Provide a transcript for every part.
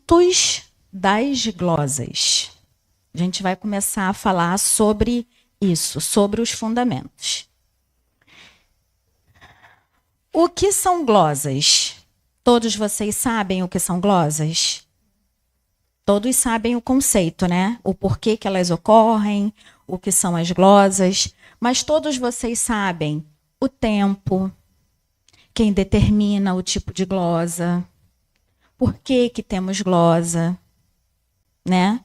fundamentos das glosas. A gente vai começar a falar sobre isso, sobre os fundamentos. O que são glosas? Todos vocês sabem o que são glosas? Todos sabem o conceito, né? O porquê que elas ocorrem, o que são as glosas. Mas todos vocês sabem o tempo, quem determina o tipo de glosa, por que que temos glosa, né?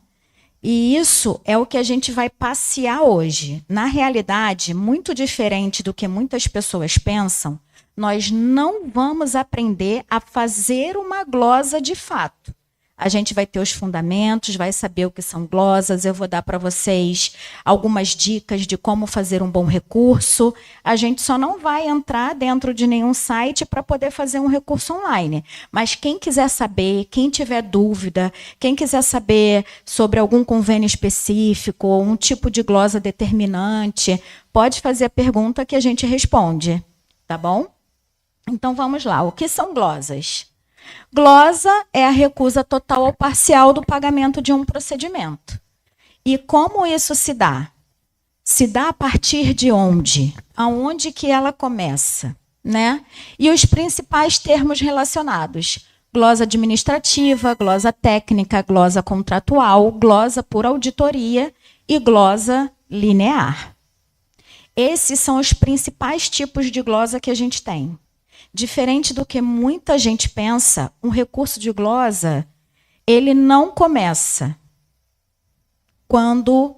E isso é o que a gente vai passear hoje. Na realidade, muito diferente do que muitas pessoas pensam, nós não vamos aprender a fazer uma glosa de fato. A gente vai ter os fundamentos, vai saber o que são glosas, eu vou dar para vocês algumas dicas de como fazer um bom recurso. A gente só não vai entrar dentro de nenhum site para poder fazer um recurso online. Mas quem quiser saber, quem tiver dúvida, quem quiser saber sobre algum convênio específico, ou um tipo de glosa determinante, pode fazer a pergunta que a gente responde, tá bom? Então vamos lá, o que são glosas? Glosa é a recusa total ou parcial do pagamento de um procedimento. E como isso se dá? Se dá a partir de onde? Aonde que ela começa, né? E os principais termos relacionados: glosa administrativa, glosa técnica, glosa contratual, glosa por auditoria e glosa linear. Esses são os principais tipos de glosa que a gente tem. Diferente do que muita gente pensa, um recurso de glosa, ele não começa quando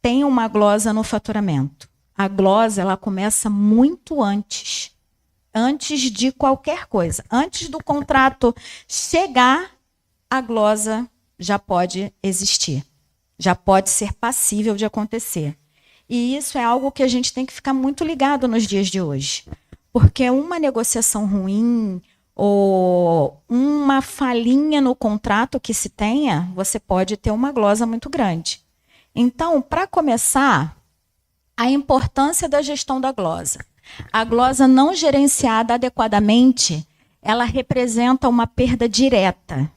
tem uma glosa no faturamento. A glosa, ela começa muito antes de qualquer coisa. Antes do contrato chegar, a glosa já pode existir, já pode ser passível de acontecer. E isso é algo que a gente tem que ficar muito ligado nos dias de hoje. Porque uma negociação ruim ou uma falhinha no contrato que se tenha, você pode ter uma glosa muito grande. Então, para começar, a importância da gestão da glosa. A glosa não gerenciada adequadamente, ela representa uma perda direta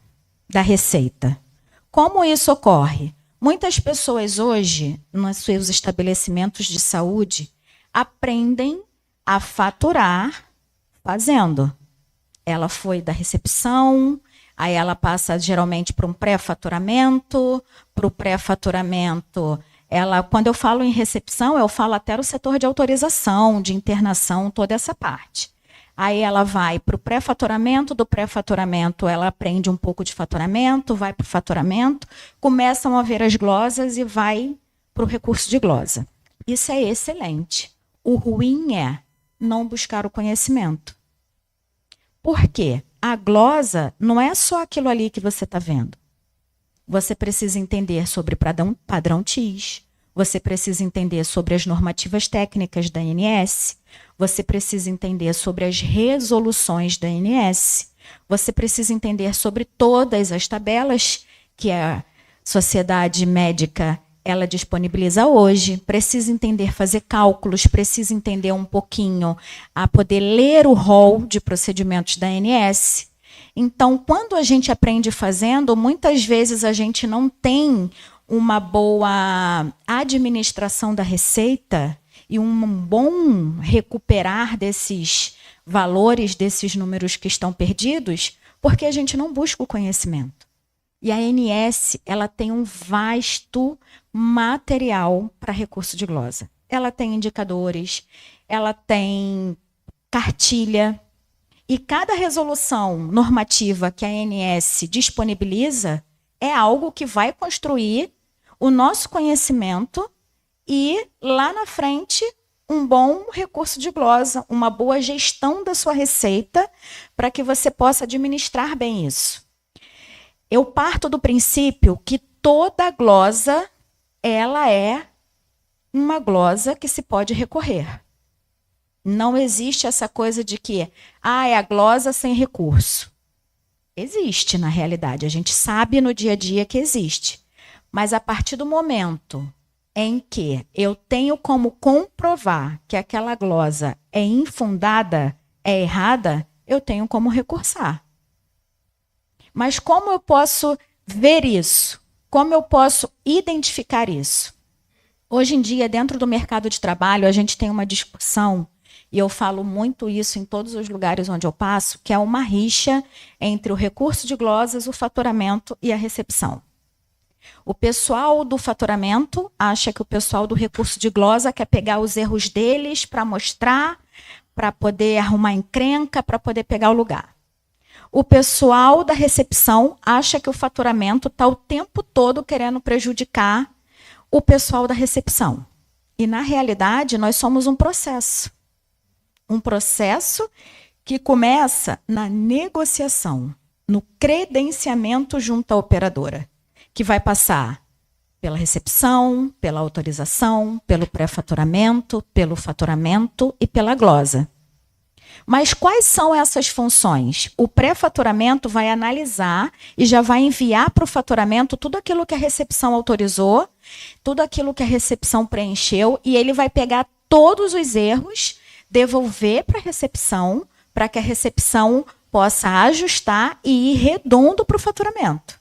da receita. Como isso ocorre? Muitas pessoas hoje, nos seus estabelecimentos de saúde, aprendem a faturar fazendo. Ela foi da recepção, aí ela passa geralmente para um pré-faturamento, para o pré-faturamento. Quando eu falo em recepção, eu falo até o setor de autorização, de internação, toda essa parte. Aí ela vai para o pré-faturamento, do pré-faturamento ela aprende um pouco de faturamento, vai para o faturamento, começam a ver as glosas e vai para o recurso de glosa. Isso é excelente. O ruim é não buscar o conhecimento. Por quê? A glosa não é só aquilo ali que você está vendo. Você precisa entender sobre padrão TIS, você precisa entender sobre as normativas técnicas da ANS, você precisa entender sobre as resoluções da ANS, você precisa entender sobre todas as tabelas que a Sociedade Médica ela disponibiliza hoje, precisa entender fazer cálculos, precisa entender um pouquinho a poder ler o rol de procedimentos da ANS. Então, quando a gente aprende fazendo, muitas vezes a gente não tem uma boa administração da receita e um bom recuperar desses valores, desses números que estão perdidos, porque a gente não busca o conhecimento. E a ANS, ela tem um vasto material para recurso de glosa. Ela tem indicadores, ela tem cartilha, e cada resolução normativa que a ANS disponibiliza é algo que vai construir o nosso conhecimento e, lá na frente, um bom recurso de glosa, uma boa gestão da sua receita para que você possa administrar bem isso. Eu parto do princípio que toda glosa, ela é uma glosa que se pode recorrer. Não existe essa coisa de que, é a glosa sem recurso. Existe, na realidade. A gente sabe no dia a dia que existe. Mas a partir do momento em que eu tenho como comprovar que aquela glosa é infundada, é errada, eu tenho como recursar. Mas como eu posso ver isso? Como eu posso identificar isso? Hoje em dia, dentro do mercado de trabalho, a gente tem uma discussão, e eu falo muito isso em todos os lugares onde eu passo, que é uma rixa entre o recurso de glosas, o faturamento e a recepção. O pessoal do faturamento acha que o pessoal do recurso de glosa quer pegar os erros deles para mostrar, para poder arrumar encrenca, para poder pegar o lugar. O pessoal da recepção acha que o faturamento está o tempo todo querendo prejudicar o pessoal da recepção. E, na realidade, nós somos um processo. Um processo que começa na negociação, no credenciamento junto à operadora, que vai passar pela recepção, pela autorização, pelo pré-faturamento, pelo faturamento e pela glosa. Mas quais são essas funções? O pré-faturamento vai analisar e já vai enviar para o faturamento tudo aquilo que a recepção autorizou, tudo aquilo que a recepção preencheu, e ele vai pegar todos os erros, devolver para a recepção, para que a recepção possa ajustar e ir redondo para o faturamento.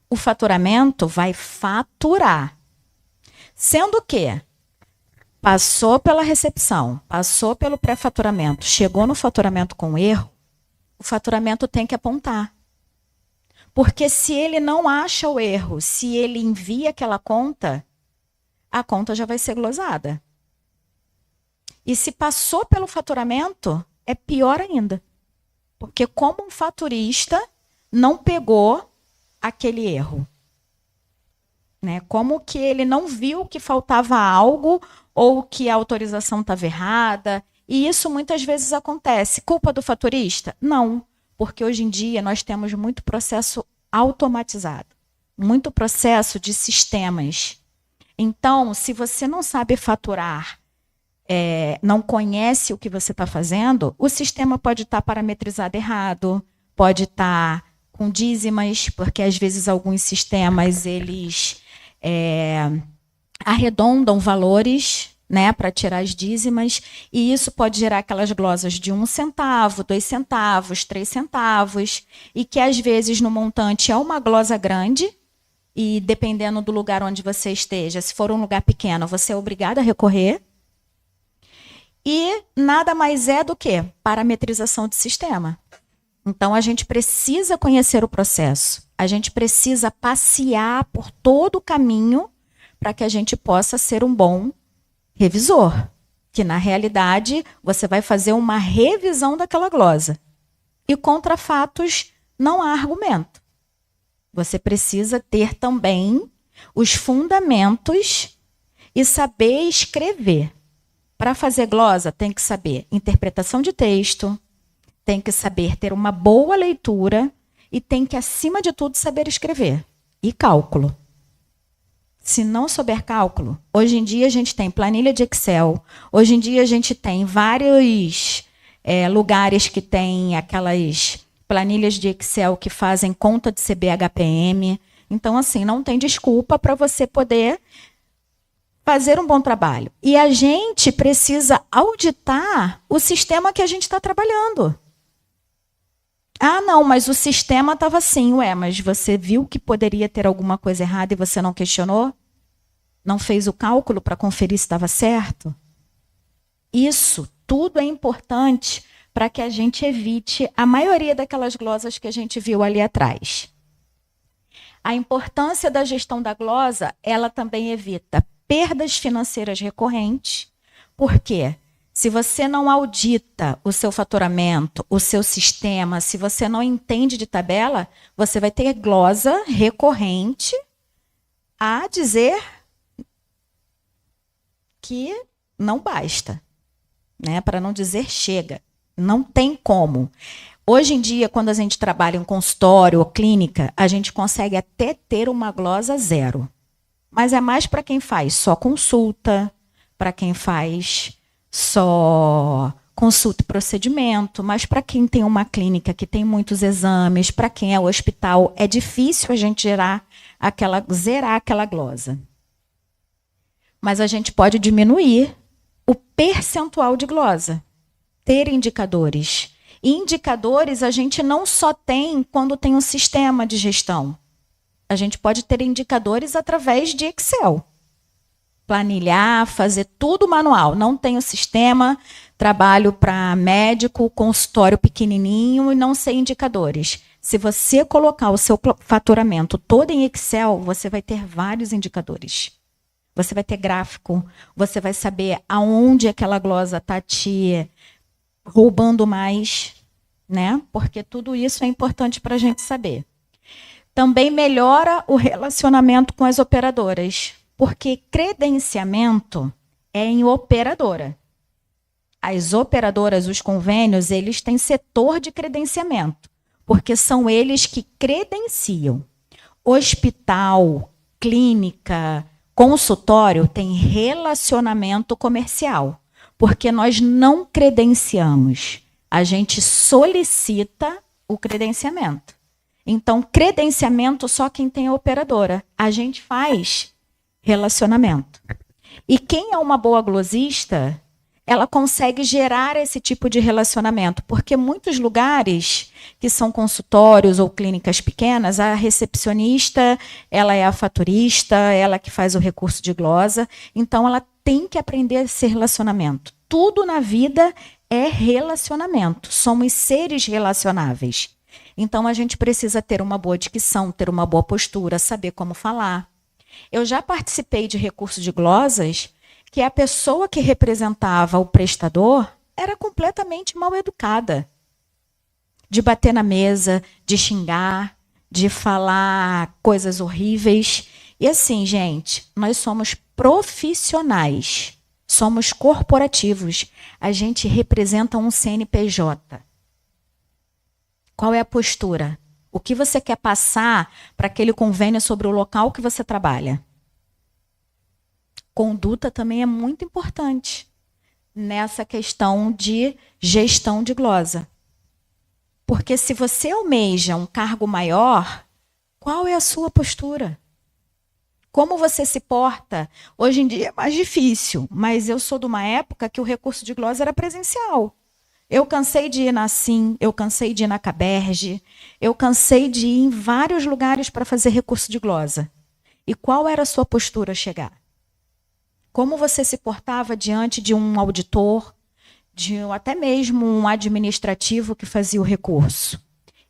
O faturamento vai faturar. Sendo que passou pela recepção, passou pelo pré-faturamento, chegou no faturamento com erro, o faturamento tem que apontar. Porque se ele não acha o erro, se ele envia aquela conta, a conta já vai ser glosada. E se passou pelo faturamento, é pior ainda. Porque como um faturista não pegou aquele erro. Né? Como que ele não viu que faltava algo ou que a autorização estava errada. E isso muitas vezes acontece. Culpa do faturista? Não, porque hoje em dia nós temos muito processo automatizado, muito processo de sistemas. Então, se você não sabe faturar, não conhece o que você está fazendo, o sistema pode estar parametrizado errado, pode estar com dízimas, porque às vezes alguns sistemas eles arredondam valores, né, para tirar as dízimas, e isso pode gerar aquelas glosas de 1 centavo, 2 centavos, 3 centavos, e que às vezes no montante é uma glosa grande, e dependendo do lugar onde você esteja, se for um lugar pequeno, você é obrigado a recorrer. E nada mais é do que parametrização de sistema. Então, a gente precisa conhecer o processo. A gente precisa passear por todo o caminho para que a gente possa ser um bom revisor. Que, na realidade, você vai fazer uma revisão daquela glosa. E contra fatos não há argumento. Você precisa ter também os fundamentos e saber escrever. Para fazer glosa, tem que saber interpretação de texto, tem que saber ter uma boa leitura e tem que, acima de tudo, saber escrever. E cálculo. Se não souber cálculo, hoje em dia a gente tem planilha de Excel, hoje em dia a gente tem vários lugares que tem aquelas planilhas de Excel que fazem conta de CBHPM. Então, assim, não tem desculpa para você poder fazer um bom trabalho. E a gente precisa auditar o sistema que a gente está trabalhando. Ah, não, mas o sistema estava assim. Ué, mas você viu que poderia ter alguma coisa errada e você não questionou? Não fez o cálculo para conferir se estava certo? Isso tudo é importante para que a gente evite a maioria daquelas glosas que a gente viu ali atrás. A importância da gestão da glosa, ela também evita perdas financeiras recorrentes. Por quê? Se você não audita o seu faturamento, o seu sistema, se você não entende de tabela, você vai ter glosa recorrente a dizer que não basta, né? Para não dizer chega. Não tem como. Hoje em dia, quando a gente trabalha em consultório ou clínica, a gente consegue até ter uma glosa zero. Mas é mais para quem faz só consulta, para quem faz só consulta e procedimento, mas para quem tem uma clínica que tem muitos exames, para quem é o hospital, é difícil a gente zerar aquela glosa. Mas a gente pode diminuir o percentual de glosa, ter indicadores E indicadores a gente não só tem quando tem um sistema de gestão. A gente pode ter indicadores através de Excel. Planilhar, fazer tudo manual. Não tenho sistema, trabalho para médico, consultório pequenininho e não sei indicadores. Se você colocar o seu faturamento todo em Excel, você vai ter vários indicadores. Você vai ter gráfico, você vai saber aonde aquela glosa está te roubando mais, né? Porque tudo isso é importante para a gente saber. Também melhora o relacionamento com as operadoras, porque credenciamento é em operadora. As operadoras, os convênios, eles têm setor de credenciamento, porque são eles que credenciam. Hospital, clínica, consultório tem relacionamento comercial, porque nós não credenciamos, a gente solicita o credenciamento. Então, credenciamento só quem tem a operadora. A gente faz relacionamento. E quem é uma boa glosista, ela consegue gerar esse tipo de relacionamento, porque muitos lugares que são consultórios ou clínicas pequenas, a recepcionista, ela é a faturista, ela que faz o recurso de glosa, então ela tem que aprender esse relacionamento. Tudo na vida é relacionamento, somos seres relacionáveis. Então a gente precisa ter uma boa dicção, ter uma boa postura, saber como falar. Eu já participei de recurso de glosas que a pessoa que representava o prestador era completamente mal educada. De bater na mesa, de xingar, de falar coisas horríveis. E assim, gente, nós somos profissionais, somos corporativos. A gente representa um CNPJ. Qual é a postura? O que você quer passar para aquele convênio sobre o local que você trabalha? Conduta também é muito importante nessa questão de gestão de glosa. Porque se você almeja um cargo maior, qual é a sua postura? Como você se porta? Hoje em dia é mais difícil, mas eu sou de uma época que o recurso de glosa era presencial. Eu cansei de ir na Sim, eu cansei de ir na Caberge, eu cansei de ir em vários lugares para fazer recurso de glosa. E qual era a sua postura ao chegar? Como você se portava diante de um auditor, até mesmo um administrativo que fazia o recurso?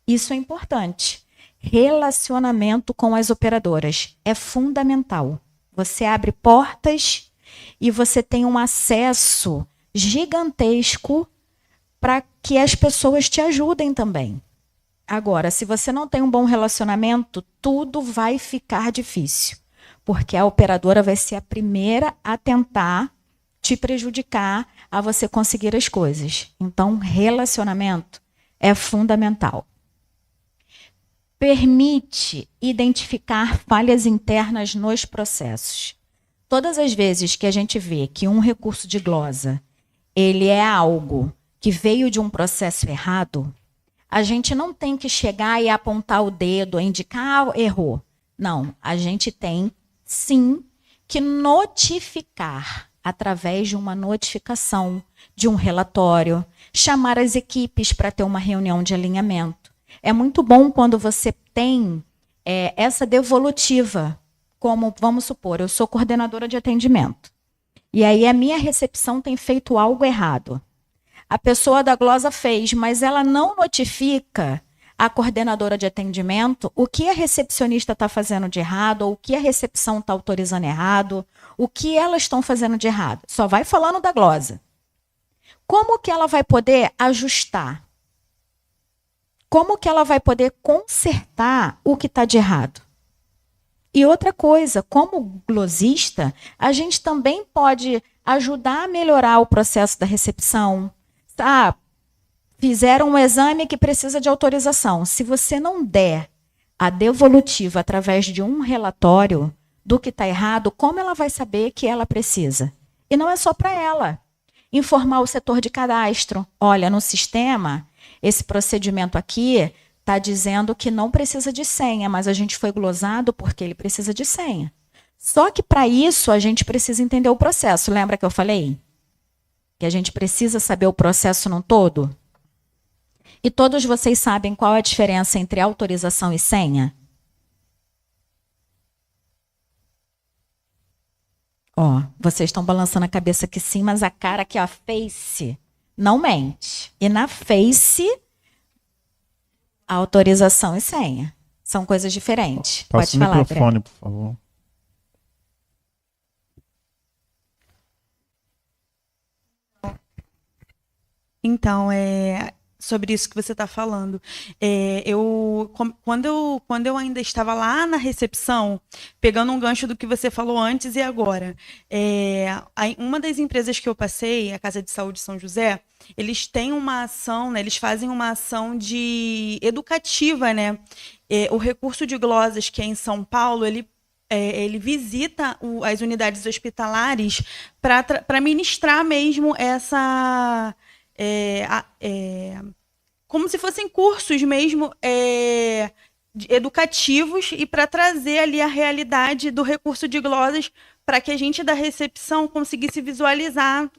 Isso é importante. Relacionamento com as operadoras é fundamental. Você abre portas e você tem um acesso gigantesco para que as pessoas te ajudem também. Agora, se você não tem um bom relacionamento, tudo vai ficar difícil, porque a operadora vai ser a primeira a tentar te prejudicar a você conseguir as coisas. Então, relacionamento é fundamental. Permite identificar falhas internas nos processos. Todas as vezes que a gente vê que um recurso de glosa, ele é algo que veio de um processo errado, a gente não tem que chegar e apontar o dedo, indicar, errou. Não, a gente tem, sim, que notificar através de uma notificação, de um relatório, chamar as equipes para ter uma reunião de alinhamento. É muito bom quando você tem essa devolutiva, como, vamos supor, eu sou coordenadora de atendimento, e aí a minha recepção tem feito algo errado. A pessoa da glosa fez, mas ela não notifica a coordenadora de atendimento o que a recepcionista está fazendo de errado, ou o que a recepção está autorizando errado, o que elas estão fazendo de errado. Só vai falando da glosa. Como que ela vai poder ajustar? Como que ela vai poder consertar o que está de errado? E outra coisa, como glosista, a gente também pode ajudar a melhorar o processo da recepção. Fizeram um exame que precisa de autorização. Se você não der a devolutiva através de um relatório do que está errado, como ela vai saber que ela precisa? E não é só para ela. Informar o setor de cadastro. Olha, no sistema, esse procedimento aqui está dizendo que não precisa de senha, mas a gente foi glosado porque ele precisa de senha. Só que para isso a gente precisa entender o processo. Lembra que eu falei? Que a gente precisa saber o processo no todo? E todos vocês sabem qual a diferença entre autorização e senha? Ó, vocês estão balançando a cabeça que sim, mas a cara aqui, ó, Face, não mente. E na Face, autorização e senha são coisas diferentes. Passa o microfone, por favor. Então, sobre isso que você está falando. Quando eu ainda estava lá na recepção, pegando um gancho do que você falou antes e agora, uma das empresas que eu passei, a Casa de Saúde São José, eles têm uma ação, né, eles fazem uma ação educativa, né? O recurso de glosas, que é em São Paulo, ele visita as unidades hospitalares para ministrar mesmo essa... como se fossem cursos mesmo educativos e para trazer ali a realidade do recurso de glosas para que a gente da recepção conseguisse visualizar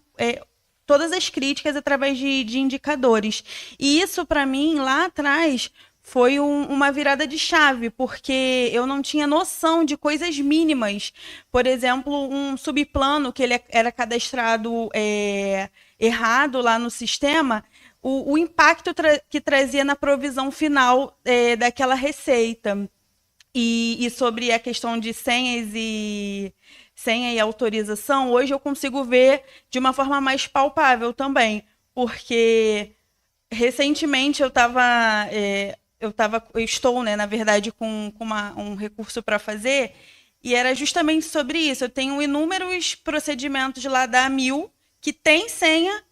todas as críticas através de indicadores. E isso, para mim, lá atrás, foi uma virada de chave, porque eu não tinha noção de coisas mínimas. Por exemplo, um subplano que ele era cadastrado errado lá no sistema, o impacto que trazia na provisão final daquela receita. E sobre a questão de senha e autorização, hoje eu consigo ver de uma forma mais palpável também, porque recentemente eu estou, né, na verdade, com um recurso para fazer, e era justamente sobre isso. Eu tenho inúmeros procedimentos lá da AMIL que tem senha,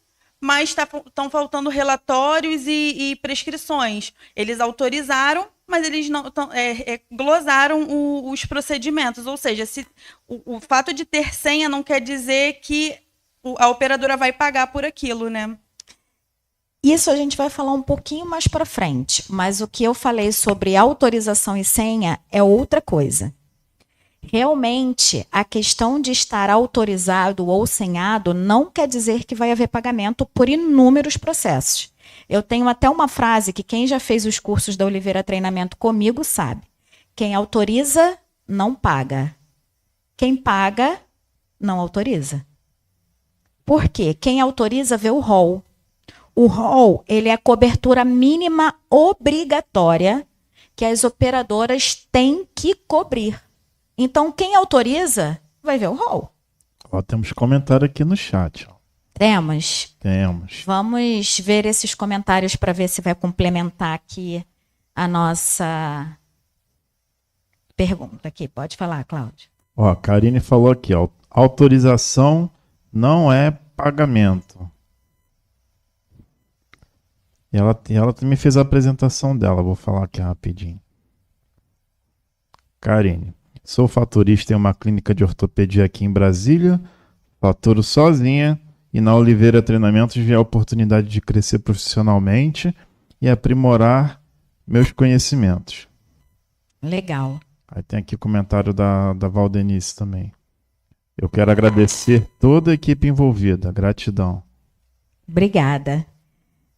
mas estão faltando relatórios e prescrições. Eles autorizaram, mas eles não glosaram os procedimentos. Ou seja, o fato de ter senha não quer dizer que a operadora vai pagar por aquilo, né? Isso a gente vai falar um pouquinho mais para frente, mas o que eu falei sobre autorização e senha é outra coisa. Realmente, a questão de estar autorizado ou senhado não quer dizer que vai haver pagamento por inúmeros processos. Eu tenho até uma frase que quem já fez os cursos da Oliveira Treinamento comigo sabe. Quem autoriza, não paga. Quem paga, não autoriza. Por quê? Quem autoriza vê o rol. O rol, ele é a cobertura mínima obrigatória que as operadoras têm que cobrir. Então, quem autoriza vai ver o rol. Ó, temos comentário aqui no chat. Ó. Temos? Temos. Vamos ver esses comentários para ver se vai complementar aqui a nossa pergunta aqui. Pode falar, Cláudio. Ó, a Karine falou aqui, ó, autorização não é pagamento. E ela também fez a apresentação dela, vou falar aqui rapidinho. Karine, sou faturista em uma clínica de ortopedia aqui em Brasília, faturo sozinha e na Oliveira Treinamentos vi a oportunidade de crescer profissionalmente e aprimorar meus conhecimentos. Legal. Aí tem aqui o comentário da Valdenice também. Eu quero agradecer toda a equipe envolvida. Gratidão. Obrigada.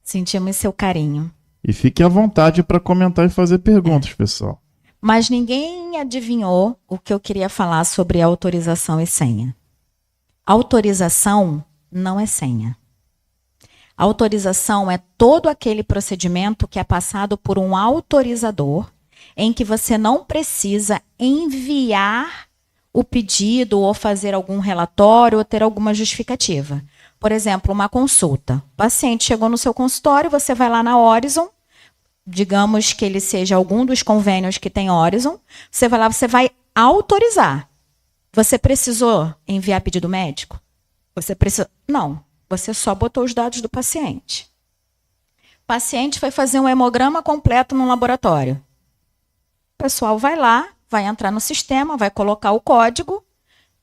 Sentimos seu carinho. E fique à vontade para comentar e fazer perguntas, pessoal. Mas ninguém adivinhou o que eu queria falar sobre autorização e senha. Autorização não é senha. Autorização é todo aquele procedimento que é passado por um autorizador, em que você não precisa enviar o pedido ou fazer algum relatório ou ter alguma justificativa. Por exemplo, uma consulta. O paciente chegou no seu consultório, você vai lá na Horizon, digamos que ele seja algum dos convênios que tem Horizon, você vai lá, você vai autorizar. Você precisou enviar pedido médico? Você precisa... Não, você só botou os dados do paciente. O paciente vai fazer um hemograma completo no laboratório. O pessoal vai lá, vai entrar no sistema, vai colocar o código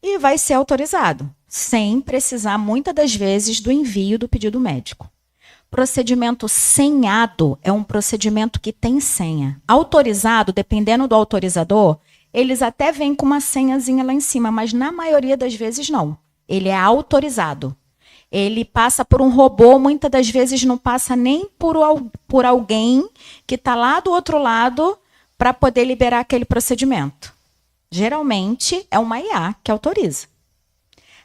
e vai ser autorizado, sem precisar, muitas das vezes, do envio do pedido médico. Procedimento senhado é um procedimento que tem senha. Autorizado, dependendo do autorizador, eles até vêm com uma senhazinha lá em cima, mas na maioria das vezes não. Ele é autorizado. Ele passa por um robô, muitas das vezes não passa nem por alguém que está lá do outro lado para poder liberar aquele procedimento. Geralmente é uma IA que autoriza.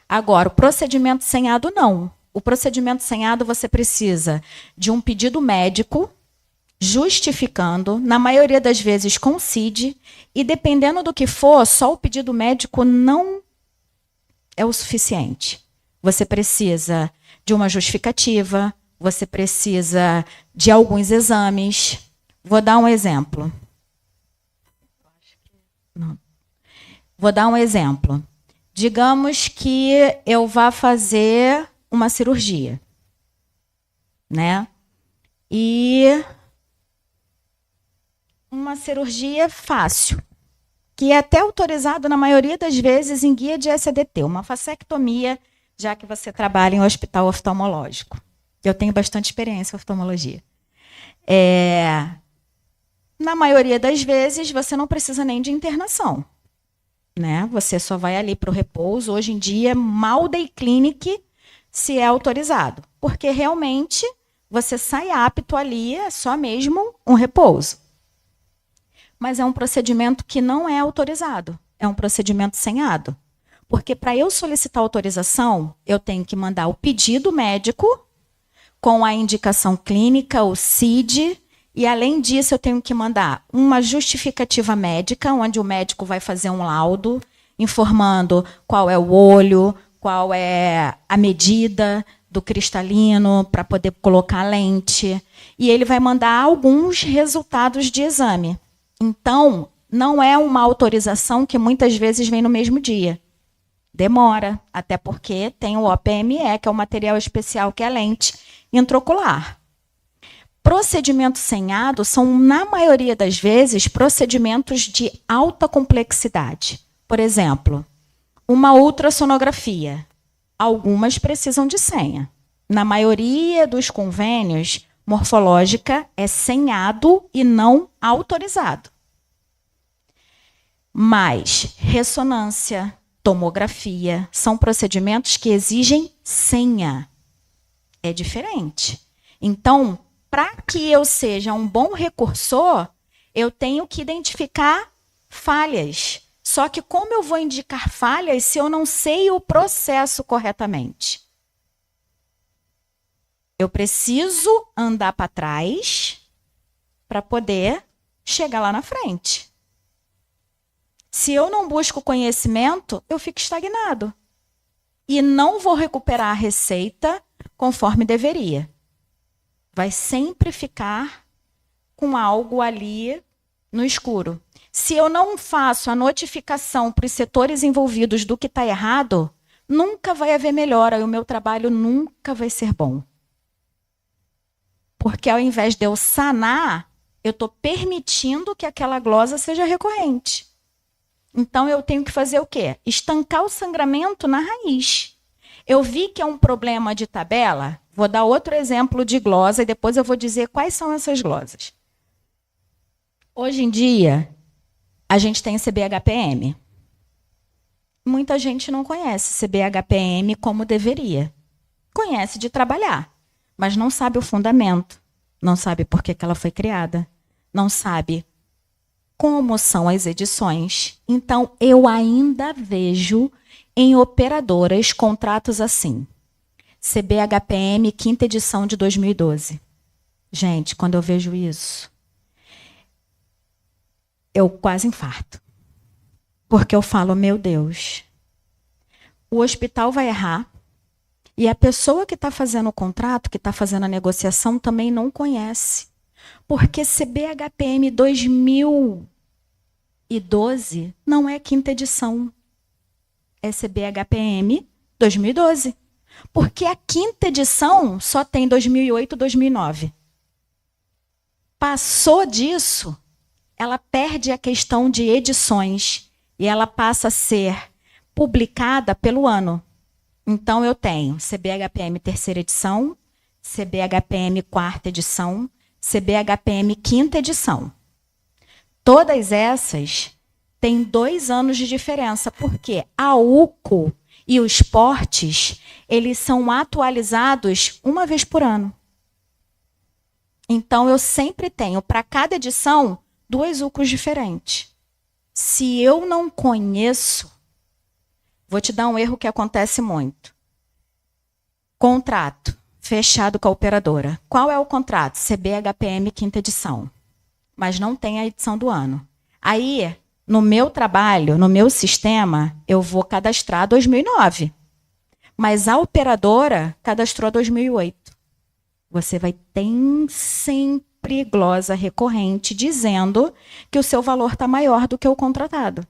Agora, o procedimento senhado não. O procedimento senhado você precisa de um pedido médico justificando, na maioria das vezes com CID, e dependendo do que for, só o pedido médico não é o suficiente. Você precisa de uma justificativa, você precisa de alguns exames. Vou dar um exemplo. Não. Vou dar um exemplo. Digamos que eu vá fazer uma cirurgia, né? E uma cirurgia fácil, que é até autorizado na maioria das vezes em guia de SDT, uma vasectomia, já que você trabalha em um hospital oftalmológico. Eu tenho bastante experiência em oftalmologia. Na maioria das vezes, você não precisa nem de internação, né? Você só vai ali para o repouso. Hoje em dia, mal day clinic se é autorizado, porque realmente você sai apto ali, é só mesmo um repouso. Mas é um procedimento que não é autorizado, é um procedimento senhado. Porque para eu solicitar autorização, eu tenho que mandar o pedido médico com a indicação clínica, o CID, e além disso eu tenho que mandar uma justificativa médica, onde o médico vai fazer um laudo, informando qual é o olho, qual é a medida do cristalino para poder colocar a lente, e ele vai mandar alguns resultados de exame. Então, não é uma autorização que muitas vezes vem no mesmo dia. Demora, até porque tem o OPME, que é o material especial, que é a lente intraocular. Procedimentos senhados são, na maioria das vezes, procedimentos de alta complexidade. Por exemplo, uma ultrassonografia. Algumas precisam de senha. Na maioria dos convênios, morfológica é senhado e não autorizado. Mas ressonância, tomografia, são procedimentos que exigem senha. É diferente. Então, para que eu seja um bom recursor, eu tenho que identificar falhas. Só que como eu vou indicar falhas se eu não sei o processo corretamente? Eu preciso andar para trás para poder chegar lá na frente. Se eu não busco conhecimento, eu fico estagnado. E não vou recuperar a receita conforme deveria. Vai sempre ficar com algo ali no escuro. Se eu não faço a notificação para os setores envolvidos do que está errado, nunca vai haver melhora e o meu trabalho nunca vai ser bom. Porque ao invés de eu sanar, eu estou permitindo que aquela glosa seja recorrente. Então, eu tenho que fazer o quê? Estancar o sangramento na raiz. Eu vi que é um problema de tabela, vou dar outro exemplo de glosa e depois eu vou dizer quais são essas glosas. Hoje em dia, a gente tem CBHPM. Muita gente não conhece CBHPM como deveria. Conhece de trabalhar, mas não sabe o fundamento, não sabe por que ela foi criada, não sabe como são as edições. Então, eu ainda vejo em operadoras contratos assim. CBHPM, quinta edição de 2012. Gente, quando eu vejo isso, eu quase infarto. Porque eu falo, meu Deus, o hospital vai errar e a pessoa que está fazendo o contrato, que está fazendo a negociação, também não conhece. Porque CBHPM 2012 não é quinta edição. É CBHPM 2012. Porque a quinta edição só tem 2008 e 2009. Passou disso, ela perde a questão de edições e ela passa a ser publicada pelo ano. Então, eu tenho CBHPM terceira edição, CBHPM quarta edição, CBHPM quinta edição. Todas essas têm 2 anos de diferença, porque a UCO E os portes, eles são atualizados uma vez por ano. Então, eu sempre tenho, para cada edição, 2 UCOs diferentes. Se eu não conheço, vou te dar um erro que acontece muito. Contrato fechado com a operadora. Qual é o contrato? CBHPM, 5ª edição. Mas não tem a edição do ano. Aí, no meu trabalho, no meu sistema, eu vou cadastrar 2009. Mas a operadora cadastrou 2008. Você vai ter sempre glosa recorrente dizendo que o seu valor está maior do que o contratado.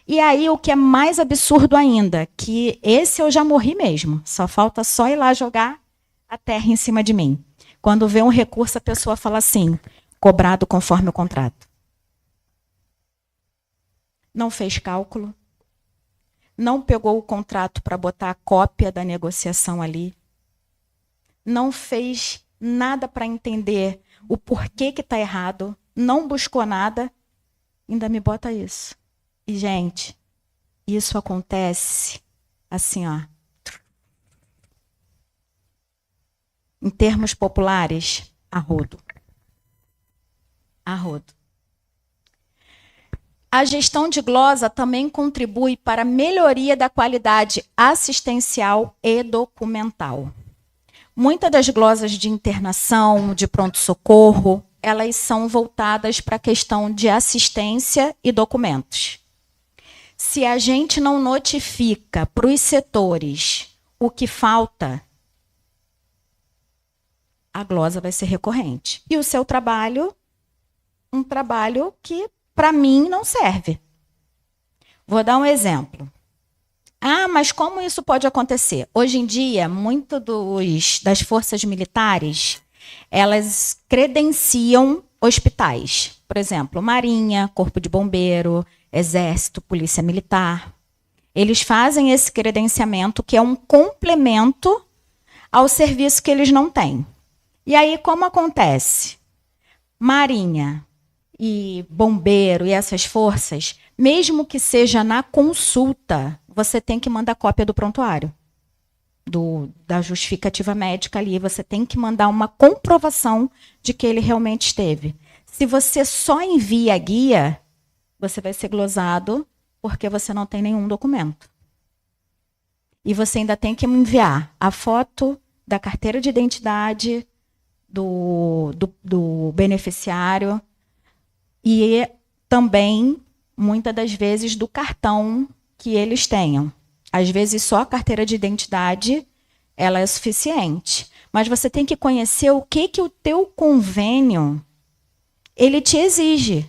E aí, o que é mais absurdo ainda, que esse eu já morri mesmo. Só falta só ir lá jogar a terra em cima de mim. Quando vê um recurso, a pessoa fala assim, cobrado conforme o contrato. Não fez cálculo. Não pegou o contrato para botar a cópia da negociação ali. Não fez nada para entender o porquê que está errado. Não buscou nada. Ainda me bota isso. E, gente, isso acontece assim, ó. Em termos populares, a rodo. A rodo. A gestão de glosa também contribui para a melhoria da qualidade assistencial e documental. Muitas das glosas de internação, de pronto-socorro, elas são voltadas para a questão de assistência e documentos. Se a gente não notifica para os setores o que falta, a glosa vai ser recorrente. E o seu trabalho, um trabalho que, para mim, não serve. Vou dar um exemplo. Ah, mas como isso pode acontecer? Hoje em dia, muito das forças militares, elas credenciam hospitais. Por exemplo, Marinha, Corpo de Bombeiro, Exército, Polícia Militar. Eles fazem esse credenciamento, que é um complemento ao serviço que eles não têm. E aí, como acontece? Marinha e Bombeiro e essas forças, mesmo que seja na consulta, você tem que mandar cópia do prontuário, da justificativa médica ali. Você tem que mandar uma comprovação de que ele realmente esteve. Se você só envia a guia, você vai ser glosado porque você não tem nenhum documento. E você ainda tem que enviar a foto da carteira de identidade do beneficiário e também, muitas das vezes, do cartão que eles tenham. Às vezes, só a carteira de identidade ela é suficiente. Mas você tem que conhecer o que o teu convênio ele te exige.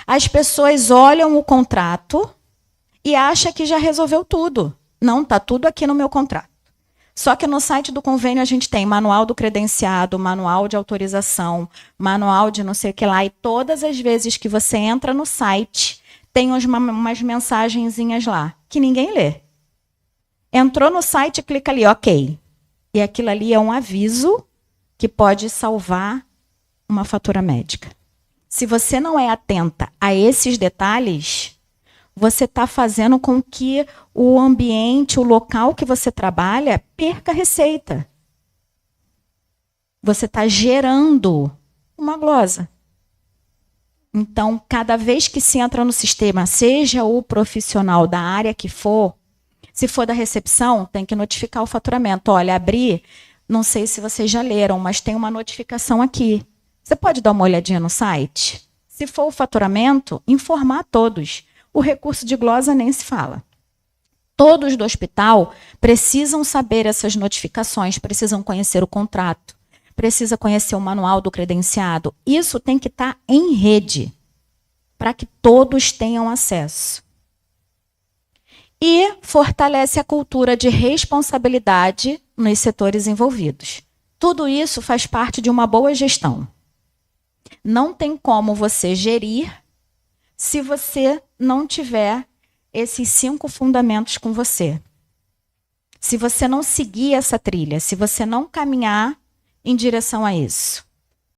As pessoas olham o contrato e acham que já resolveu tudo. Não, está tudo aqui no meu contrato. Só que no site do convênio a gente tem manual do credenciado, manual de autorização, manual de não sei o que lá. E todas as vezes que você entra no site, tem umas mensagenzinhas lá, que ninguém lê. Entrou no site, clica ali, ok. E aquilo ali é um aviso que pode salvar uma fatura médica. Se você não é atenta a esses detalhes, você está fazendo com que o ambiente, o local que você trabalha, perca receita. Você está gerando uma glosa. Então, cada vez que se entra no sistema, seja o profissional da área que for, se for da recepção, tem que notificar o faturamento. Olha, abri, não sei se vocês já leram, mas tem uma notificação aqui. Você pode dar uma olhadinha no site? Se for o faturamento, informar a todos. O recurso de glosa nem se fala. Todos do hospital precisam saber essas notificações, precisam conhecer o contrato, precisa conhecer o manual do credenciado. Isso tem que estar em rede, para que todos tenham acesso. E fortalece a cultura de responsabilidade nos setores envolvidos. Tudo isso faz parte de uma boa gestão. Não tem como você gerir se você não tiver esses 5 fundamentos com você. Se você não seguir essa trilha, se você não caminhar em direção a isso.